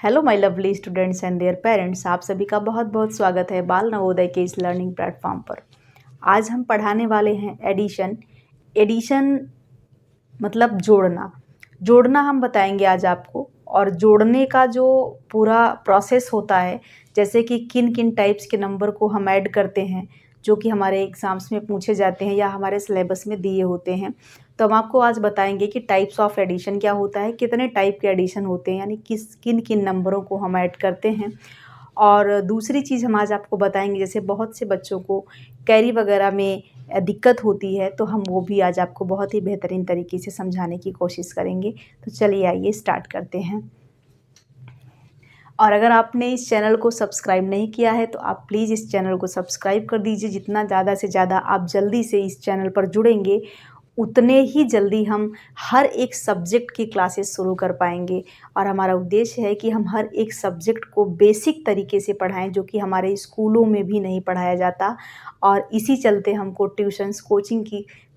Hello my lovely students and their parents, आप सभी का बहुत बहुत स्वागत है बाल नवोदय के इस लर्निंग प्लेटफॉर्म पर। आज हम पढ़ाने वाले हैं एडिशन। एडिशन मतलब जोड़ना। जोड़ना हम बताएंगे आज आपको, और जोड़ने का जो पूरा प्रोसेस होता है, जैसे कि किन किन टाइप्स के नंबर को हम ऐड करते हैं जो कि हमारे एग्ज़ाम्स में पूछे जाते हैं या हमारे सिलेबस में दिए होते हैं। तो हम आपको आज बताएंगे कि टाइप्स ऑफ एडिशन क्या होता है, कितने टाइप के एडिशन होते हैं, यानी किन किन नंबरों को हम ऐड करते हैं। और दूसरी चीज़ हम आज आपको बताएंगे, जैसे बहुत से बच्चों को कैरी वगैरह में दिक्कत होती है, तो हम वो भी आज आपको बहुत ही बेहतरीन तरीके से समझाने की कोशिश करेंगे। तो चलिए आइए स्टार्ट करते हैं। और अगर आपने इस चैनल को सब्सक्राइब नहीं किया है तो आप प्लीज़ इस चैनल को सब्सक्राइब कर दीजिए। जितना ज़्यादा से ज़्यादा आप जल्दी से इस चैनल पर जुड़ेंगे, उतने ही जल्दी हम हर एक सब्जेक्ट की क्लासेस शुरू कर पाएंगे। और हमारा उद्देश्य है कि हम हर एक सब्जेक्ट को बेसिक तरीके से पढ़ाएं, जो कि हमारे स्कूलों में भी नहीं पढ़ाया जाता, और इसी चलते हमको ट्यूशन्स कोचिंग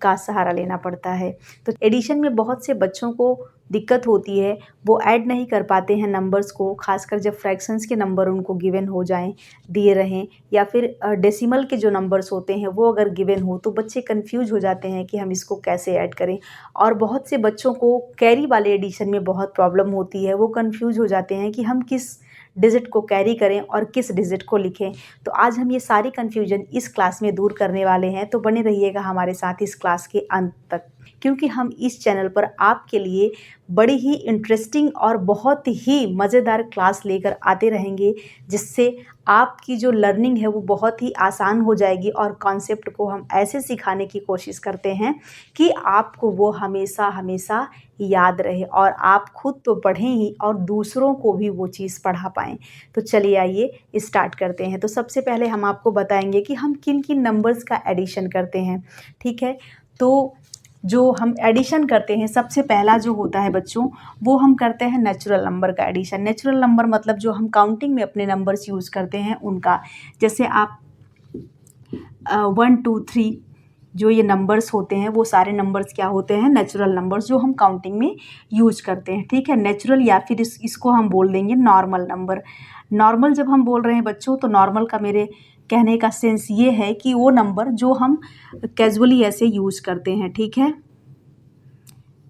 का सहारा लेना पड़ता है। तो एडिशन में बहुत से बच्चों को दिक्कत होती है, वो ऐड नहीं कर पाते हैं नंबर्स को, खासकर जब फ्रैक्शंस के नंबर उनको गिवन हो जाएं, दिए रहें, या फिर डेसिमल के जो नंबर्स होते हैं वो अगर गिवन हो, तो बच्चे कंफ्यूज हो जाते हैं कि हम इसको कैसे ऐड करें। और बहुत से बच्चों को कैरी वाले एडिशन में बहुत प्रॉब्लम होती है, वो कंफ्यूज हो जाते हैं कि हम किस डिजिट को कैरी करें और किस डिजिट को लिखें। तो आज हम ये सारी कन्फ्यूजन इस क्लास में दूर करने वाले हैं, तो बने रहिएगा हमारे साथ इस क्लास के अंत तक, क्योंकि हम इस चैनल पर आपके लिए बड़ी ही इंटरेस्टिंग और बहुत ही मज़ेदार क्लास लेकर आते रहेंगे, जिससे आपकी जो लर्निंग है वो बहुत ही आसान हो जाएगी। और कॉन्सेप्ट को हम ऐसे सिखाने की कोशिश करते हैं कि आपको वो हमेशा हमेशा याद रहे, और आप खुद तो पढ़ें ही और दूसरों को भी वो चीज़ पढ़ा पाएँ। तो चलिए आइए स्टार्ट करते हैं। तो सबसे पहले हम आपको बताएंगे कि हम किन किन नंबर्स का एडिशन करते हैं। ठीक है, तो जो हम एडिशन करते हैं, सबसे पहला जो होता है बच्चों, वो हम करते हैं नेचुरल नंबर का एडिशन। नेचुरल नंबर मतलब जो हम काउंटिंग में अपने नंबर्स यूज़ करते हैं उनका। जैसे आप 1 2 3 जो ये नंबर्स होते हैं, वो सारे नंबर्स क्या होते हैं, नेचुरल नंबर्स, जो हम काउंटिंग में यूज करते हैं। ठीक है, नेचुरल, या फिर इसको हम बोल देंगे नॉर्मल नंबर। नॉर्मल जब हम बोल रहे हैं बच्चों, तो नॉर्मल का मेरे कहने का सेंस ये है कि वो नंबर जो हम कैजुअली ऐसे यूज करते हैं। ठीक है,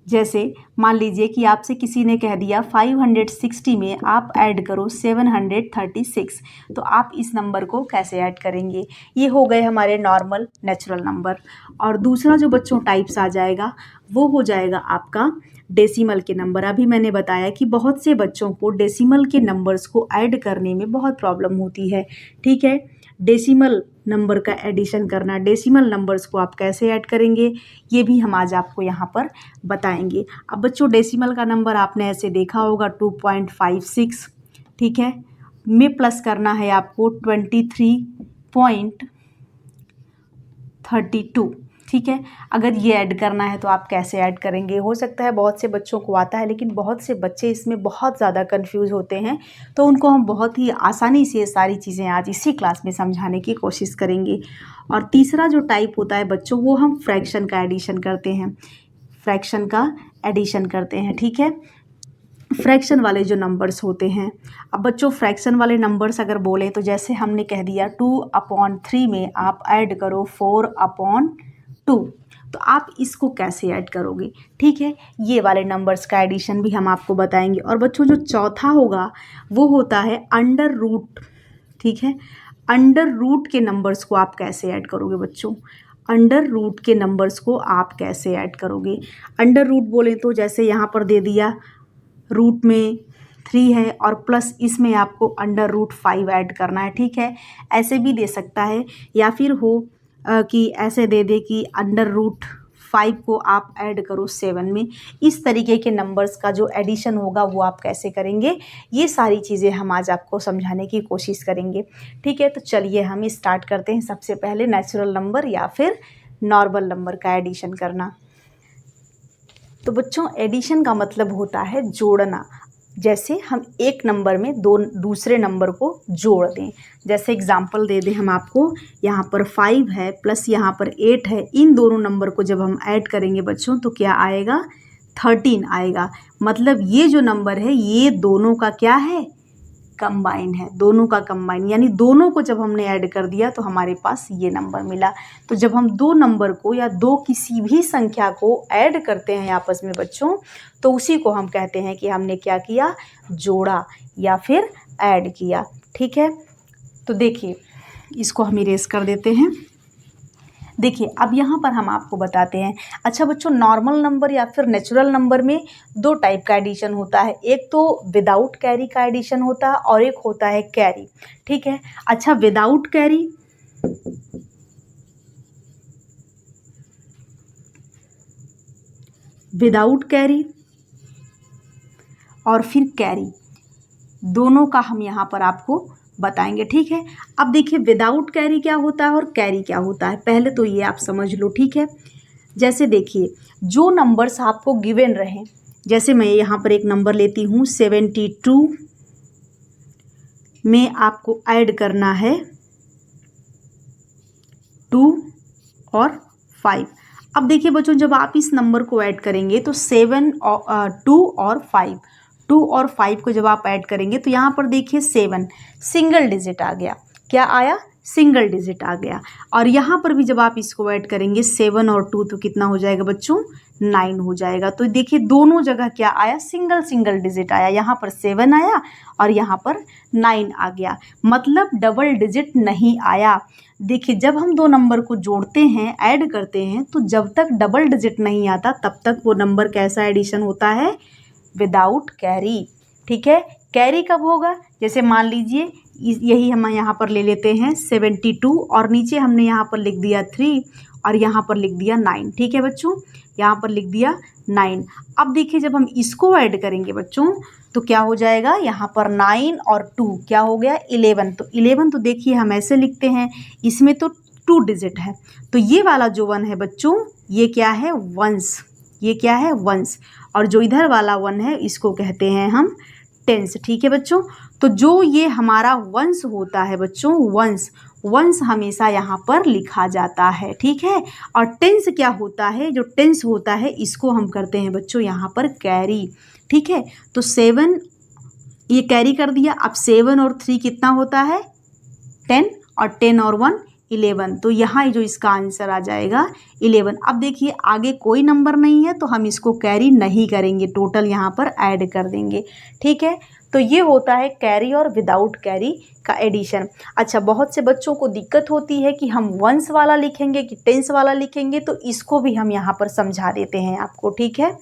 जैसे मान लीजिए कि आपसे किसी ने कह दिया 560 में आप ऐड करो 736, तो आप इस नंबर को कैसे ऐड करेंगे। ये हो गए हमारे नॉर्मल नेचुरल नंबर। और दूसरा जो बच्चों टाइप्स आ जाएगा, वो हो जाएगा आपका डेसिमल के नंबर। अभी मैंने बताया कि बहुत से बच्चों को डेसिमल के नंबर्स को ऐड करने में बहुत प्रॉब्लम होती है। ठीक है, डेसिमल नंबर का एडिशन करना, डेसिमल नंबर्स को आप कैसे ऐड करेंगे, ये भी हम आज आपको यहाँ पर बताएंगे। अब बच्चों, डेसिमल का नंबर आपने ऐसे देखा होगा 2.56, ठीक है, में प्लस करना है आपको 23.32। ठीक है, अगर ये ऐड करना है तो आप कैसे ऐड करेंगे। हो सकता है बहुत से बच्चों को आता है, लेकिन बहुत से बच्चे इसमें बहुत ज़्यादा कंफ्यूज होते हैं, तो उनको हम बहुत ही आसानी से ये सारी चीज़ें आज इसी क्लास में समझाने की कोशिश करेंगे। और तीसरा जो टाइप होता है बच्चों, वो हम फ्रैक्शन का एडिशन करते हैं। फ्रैक्शन का एडिशन करते हैं, ठीक है, फ्रैक्शन वाले जो नंबर्स होते हैं। अब बच्चों, फ्रैक्शन वाले नंबर्स अगर बोले, तो जैसे हमने कह दिया 2/3 में आप ऐड करो 4/2, तो आप इसको कैसे ऐड करोगे। ठीक है, ये वाले नंबर्स का एडिशन भी हम आपको बताएंगे। और बच्चों, जो चौथा होगा वो होता है अंडर रूट। ठीक है, अंडर रूट के नंबर्स को आप कैसे ऐड करोगे बच्चों। अंडर रूट के नंबर्स को आप कैसे ऐड करोगे। अंडर रूट बोले तो जैसे यहाँ पर दे दिया रूट में 3 है, और प्लस इसमें आपको अंडर रूट 5 ऐड करना है। ठीक है, ऐसे भी दे सकता है, या फिर हो कि ऐसे दे दे कि अंडर रूट 5 को आप ऐड करो 7 में। इस तरीके के नंबर्स का जो एडिशन होगा वो आप कैसे करेंगे, ये सारी चीज़ें हम आज आपको समझाने की कोशिश करेंगे। ठीक है, तो चलिए हम स्टार्ट करते हैं। सबसे पहले नेचुरल नंबर या फिर नॉर्मल नंबर का एडिशन करना। तो बच्चों, एडिशन का मतलब होता है जोड़ना। जैसे हम एक नंबर में दूसरे नंबर को जोड़ दें। जैसे एग्जांपल दे दें हम आपको, यहाँ पर 5 है प्लस यहाँ पर 8 है, इन दोनों नंबर को जब हम ऐड करेंगे बच्चों, तो क्या आएगा, 13 आएगा। मतलब ये जो नंबर है, ये दोनों का क्या है, कंबाइन है, दोनों का कंबाइन, यानी दोनों को जब हमने ऐड कर दिया तो हमारे पास ये नंबर मिला। तो जब हम दो नंबर को या दो किसी भी संख्या को ऐड करते हैं आपस में बच्चों, तो उसी को हम कहते हैं कि हमने क्या किया, जोड़ा या फिर ऐड किया। ठीक है, तो देखिए इसको हम इरेज कर देते हैं। देखिए अब यहाँ पर हम आपको बताते हैं। अच्छा बच्चों, नॉर्मल नंबर या फिर नेचुरल नंबर में दो टाइप का एडिशन होता है, एक तो विदाउट कैरी का एडिशन होता है और एक होता है कैरी। ठीक है, अच्छा विदाउट कैरी, विदाउट कैरी और फिर कैरी, दोनों का हम यहाँ पर आपको बताएंगे। ठीक है, अब देखिए विदाउट कैरी क्या होता है और कैरी क्या होता है, पहले तो ये आप समझ लो। ठीक है, जैसे देखिए जो नंबर्स आपको गिवन रहे, जैसे मैं यहाँ पर एक नंबर लेती हूँ 72 में आपको ऐड करना है 2 और 5। अब देखिए बच्चों, जब आप इस नंबर को ऐड करेंगे तो 2 और 5, 2 और 5 को जब आप ऐड करेंगे तो यहाँ पर देखिए 7 सिंगल डिजिट आ गया। क्या आया, सिंगल डिजिट आ गया। और यहाँ पर भी जब आप इसको ऐड करेंगे 7 और 2 तो कितना हो जाएगा बच्चों, 9 हो जाएगा। तो देखिए दोनों जगह क्या आया, सिंगल सिंगल डिजिट आया, यहाँ पर 7 आया और यहाँ पर 9 आ गया, मतलब डबल डिजिट नहीं आया। देखिए जब हम दो नंबर को जोड़ते हैं, ऐड करते हैं, तो जब तक डबल डिजिट नहीं आता तब तक वो नंबर कैसा एडिशन होता है, विदाउट कैरी। ठीक है, कैरी कब होगा, जैसे मान लीजिए यही हम यहाँ पर ले लेते हैं 72 और नीचे हमने यहाँ पर लिख दिया 3 और यहाँ पर लिख दिया 9। ठीक है बच्चों, यहाँ पर लिख दिया 9। अब देखिए जब हम इसको ऐड करेंगे बच्चों तो क्या हो जाएगा, यहाँ पर 9 और 2 क्या हो गया, 11। तो 11 तो देखिए हम ऐसे लिखते हैं, इसमें तो 2 डिजिट है, तो ये वाला जो 1 है बच्चों ये क्या है, वंस, ये क्या है, वंस। और जो इधर वाला 1 है इसको कहते हैं हम टेंस। ठीक है बच्चों, तो जो ये हमारा वंस होता है बच्चों, वंस, वंस हमेशा यहाँ पर लिखा जाता है। ठीक है, और टेंस क्या होता है, जो टेंस होता है इसको हम करते हैं बच्चों यहाँ पर कैरी। ठीक है, तो 7 ये कैरी कर दिया। अब 7 और 3 कितना होता है, 10 और 10 और 1 11। तो यहाँ जो इसका आंसर आ जाएगा 11। अब देखिए आगे कोई नंबर नहीं है तो हम इसको कैरी नहीं करेंगे, टोटल यहाँ पर ऐड कर देंगे। ठीक है, तो ये होता है कैरी और विदाउट कैरी का एडिशन। अच्छा, बहुत से बच्चों को दिक्कत होती है कि हम वंस वाला लिखेंगे कि टेंस वाला लिखेंगे, तो इसको भी हम यहाँ पर समझा देते हैं आपको। ठीक है,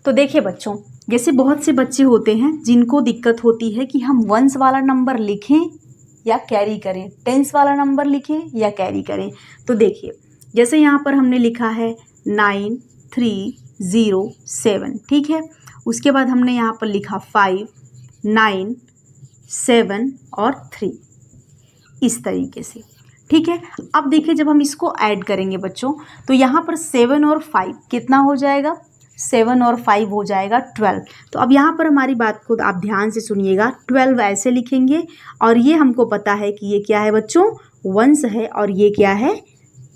तो देखिए बच्चों, जैसे बहुत से बच्चे होते हैं जिनको दिक्कत होती है कि हम वंस वाला नंबर लिखें या कैरी करें, टेंस वाला नंबर लिखें या कैरी करें। तो देखिए जैसे यहाँ पर हमने लिखा है 9307। ठीक है, उसके बाद हमने यहाँ पर लिखा 5 9 7 और 3, इस तरीके से। ठीक है, अब देखिए जब हम इसको ऐड करेंगे बच्चों तो यहाँ पर 7 और 5 कितना हो जाएगा, 7 और 5 हो जाएगा 12। तो अब यहाँ पर हमारी बात को आप ध्यान से सुनिएगा, 12 ऐसे लिखेंगे और ये हमको पता है कि ये क्या है बच्चों, वंस है और ये क्या है,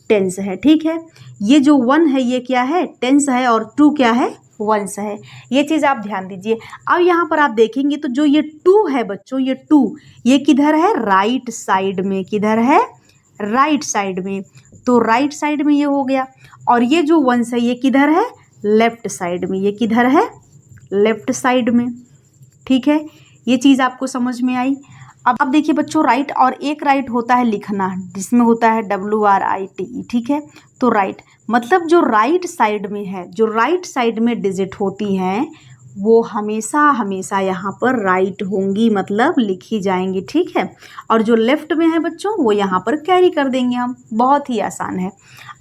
टेंस है। ठीक है, ये जो 1 है ये क्या है, टेंस है और 2 क्या है, वंस है। ये चीज़ आप ध्यान दीजिए। अब यहाँ पर आप देखेंगे तो जो ये 2 है बच्चों, ये 2 ये किधर है, राइट साइड में, किधर है, राइट साइड में। तो राइट साइड में ये हो गया। और ये जो वंस है ये किधर है, लेफ्ट साइड में, ये किधर है, लेफ्ट साइड में। ठीक है, ये चीज़ आपको समझ में आई। अब देखिए बच्चों, राइट और एक राइट होता है लिखना, जिसमें होता है WRITE। ठीक है, तो राइट मतलब जो राइट साइड में है, जो राइट साइड में डिजिट होती हैं वो हमेशा हमेशा यहाँ पर राइट होंगी, मतलब लिखी जाएंगी। ठीक है, और जो लेफ्ट में है बच्चों वो यहाँ पर कैरी कर देंगे हम, बहुत ही आसान है।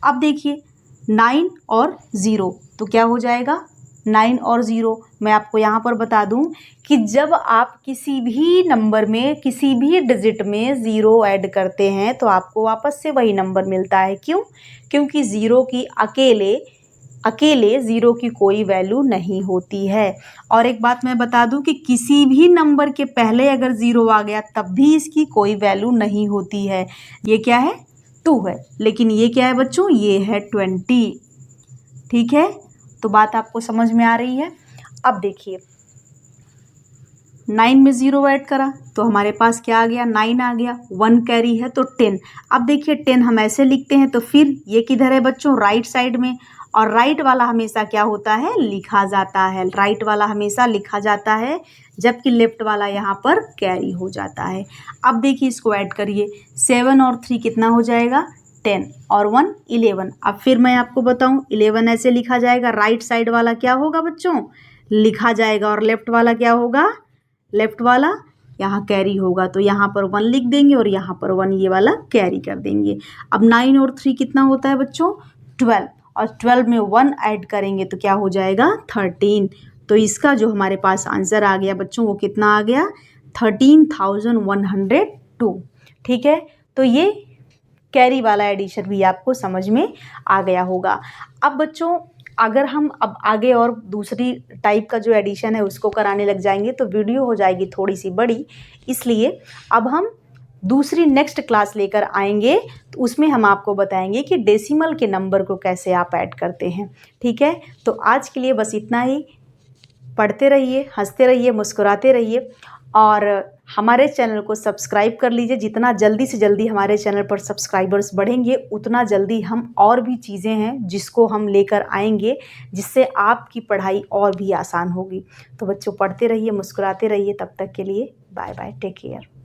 अब देखिए 9 और 0 तो क्या हो जाएगा, 9 और 0। मैं आपको यहाँ पर बता दूँ कि जब आप किसी भी नंबर में, किसी भी डिजिट में 0 ऐड करते हैं तो आपको वापस से वही नंबर मिलता है। क्यों, क्योंकि 0 की अकेले 0 की कोई वैल्यू नहीं होती है। और एक बात मैं बता दूं कि किसी भी नंबर के पहले अगर 0 आ गया तब भी इसकी कोई वैल्यू नहीं होती है। ये क्या है, 2 है, लेकिन ये क्या है बच्चों, ये है 20। ठीक है, तो बात आपको समझ में आ रही है। अब देखिए 9 में 0 ऐड करा तो हमारे पास क्या आ गया, 9 आ गया। 1 कैरी है तो 10। अब देखिए 10 हम ऐसे लिखते हैं तो फिर ये किधर है बच्चों, राइट साइड में, और राइट वाला हमेशा क्या होता है, लिखा जाता है। राइट वाला हमेशा लिखा जाता है, जबकि लेफ्ट वाला यहाँ पर कैरी हो जाता है। अब देखिए इसको ऐड करिए, 7 और 3 कितना हो जाएगा, 10 और 1 11। अब फिर मैं आपको बताऊँ, 11 ऐसे लिखा जाएगा, राइट साइड वाला क्या होगा बच्चों, लिखा जाएगा, और लेफ्ट वाला क्या होगा, लेफ्ट वाला यहाँ कैरी होगा, तो यहाँ पर 1 लिख देंगे और यहाँ पर 1 ये वाला कैरी कर देंगे। अब 9 और 3 कितना होता है बच्चों, 12, और 12 में 1 ऐड करेंगे तो क्या हो जाएगा, 13। तो इसका जो हमारे पास आंसर आ गया बच्चों वो कितना आ गया, 13,102। ठीक है, तो ये कैरी वाला एडिशन भी आपको समझ में आ गया होगा। अब बच्चों अगर हम अब आगे और दूसरी टाइप का जो एडिशन है उसको कराने लग जाएंगे तो वीडियो हो जाएगी थोड़ी सी बड़ी, इसलिए अब हम दूसरी नेक्स्ट क्लास लेकर आएंगे तो उसमें हम आपको बताएंगे कि डेसिमल के नंबर को कैसे आप ऐड करते हैं। ठीक है, तो आज के लिए बस इतना ही। पढ़ते रहिए, हंसते रहिए, मुस्कुराते रहिए, और हमारे चैनल को सब्सक्राइब कर लीजिए। जितना जल्दी से जल्दी हमारे चैनल पर सब्सक्राइबर्स बढ़ेंगे उतना जल्दी हम और भी चीज़ें हैं जिसको हम लेकर आएंगे, जिससे आपकी पढ़ाई और भी आसान होगी। तो बच्चों पढ़ते रहिए, मुस्कुराते रहिए। तब तक के लिए बाय बाय, टेक केयर।